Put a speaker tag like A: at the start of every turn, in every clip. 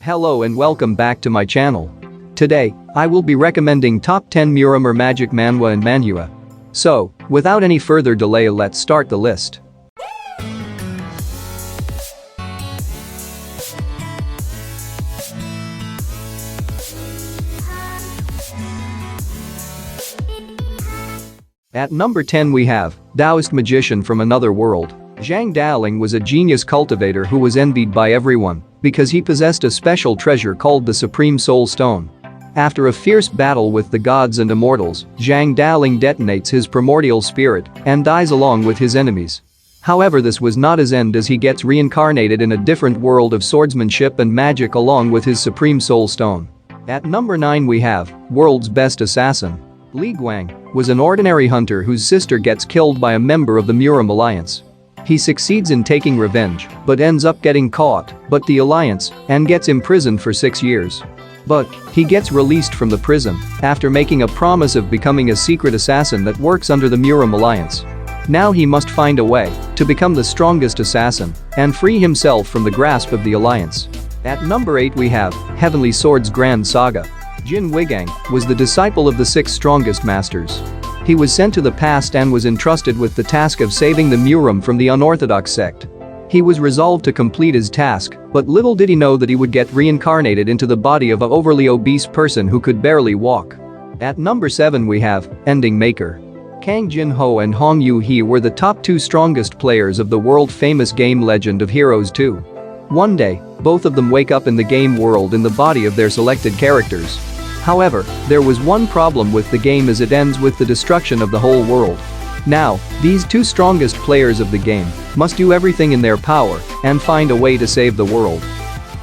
A: Hello and welcome back to my channel. Today, I will be recommending top 10 Murim or magic manhwa and Manhua. So, without any further delay, let's start the list. At number 10 we have Daoist magician from another world. Zhang Daoling was a genius cultivator who was envied by everyone because he possessed a special treasure called the Supreme Soul Stone. After a fierce battle with the gods and immortals, Zhang Daoling detonates his primordial spirit and dies along with his enemies. However, this was not his end, as he gets reincarnated in a different world of swordsmanship and magic along with his Supreme Soul Stone. At number 9 we have world's best assassin. Li Guang was an ordinary hunter whose sister gets killed by a member of the Murim alliance. He succeeds in taking revenge, but ends up getting caught by the alliance and gets imprisoned for 6 years. But he gets released from the prison after making a promise of becoming a secret assassin that works under the Murim alliance. Now he must find a way to become the strongest assassin and free himself from the grasp of the alliance. At number 8 we have Heavenly Sword's Grand Saga. Jin Wigang was the disciple of the 6 strongest masters. He was sent to the past and was entrusted with the task of saving the Murim from the unorthodox sect. He was resolved to complete his task, but little did he know that he would get reincarnated into the body of an overly obese person who could barely walk. At number 7 we have Ending Maker. Kang Jin-ho and Hong Yu-hee were the top 2 strongest players of the world-famous game Legend of Heroes 2. One day, both of them wake up in the game world in the body of their selected characters. However, there was one problem with the game, as it ends with the destruction of the whole world. Now, these 2 strongest players of the game must do everything in their power and find a way to save the world.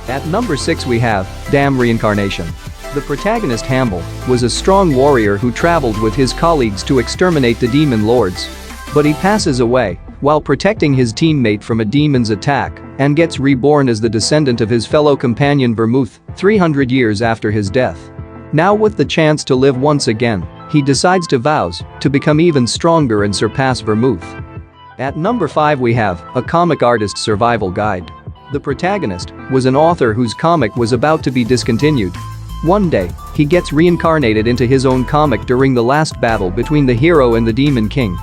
A: At number 6 we have Damn Reincarnation. The protagonist Hamble was a strong warrior who traveled with his colleagues to exterminate the demon lords. But he passes away while protecting his teammate from a demon's attack and gets reborn as the descendant of his fellow companion Vermouth 300 years after his death. Now, with the chance to live once again, he decides to vows to become even stronger and surpass Vermouth. At number 5 we have A Comic Artist's Survival Guide. The protagonist was an author whose comic was about to be discontinued. One day, he gets reincarnated into his own comic during the last battle between the hero and the Demon King.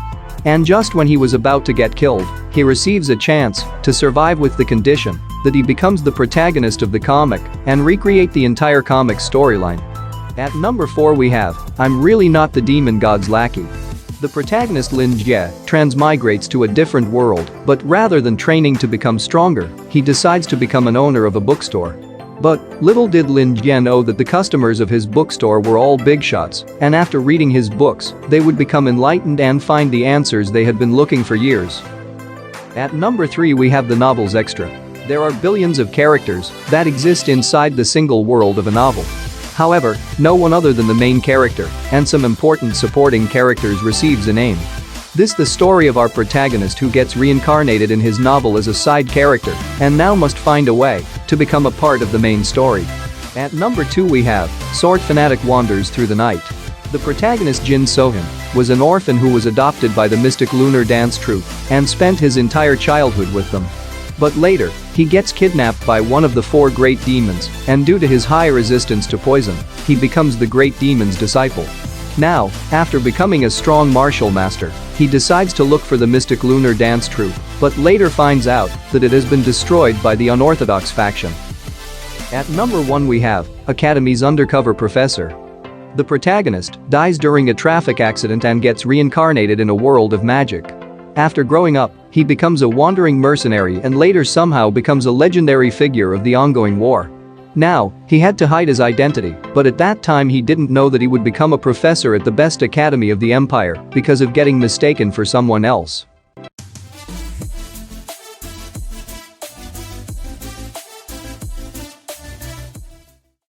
A: And just when he was about to get killed, he receives a chance to survive with the condition that he becomes the protagonist of the comic and recreate the entire comic storyline. At number 4 we have I'm Really Not the Demon God's Lackey. The protagonist Lin Jie transmigrates to a different world, but rather than training to become stronger, he decides to become an owner of a bookstore. But little did Lin Jie know that the customers of his bookstore were all big shots, and after reading his books, they would become enlightened and find the answers they had been looking for years. At number 3 we have the novel's extra. There are billions of characters that exist inside the single world of a novel. However, no one other than the main character and some important supporting characters receives a name. This is the story of our protagonist who gets reincarnated in his novel as a side character and now must find a way to become a part of the main story. At number 2 we have Sword Fanatic Wanders Through the Night. The protagonist Jin Sohim was an orphan who was adopted by the mystic lunar dance troupe and spent his entire childhood with them. But later, he gets kidnapped by one of the 4 great demons, and due to his high resistance to poison, he becomes the great demon's disciple. Now, after becoming a strong martial master, he decides to look for the mystic lunar dance troupe, but later finds out that it has been destroyed by the unorthodox faction. At number 1 we have Academy's Undercover Professor. The protagonist dies during a traffic accident and gets reincarnated in a world of magic. After growing up, he becomes a wandering mercenary and later somehow becomes a legendary figure of the ongoing war. Now, he had to hide his identity, but at that time he didn't know that he would become a professor at the best academy of the empire because of getting mistaken for someone else.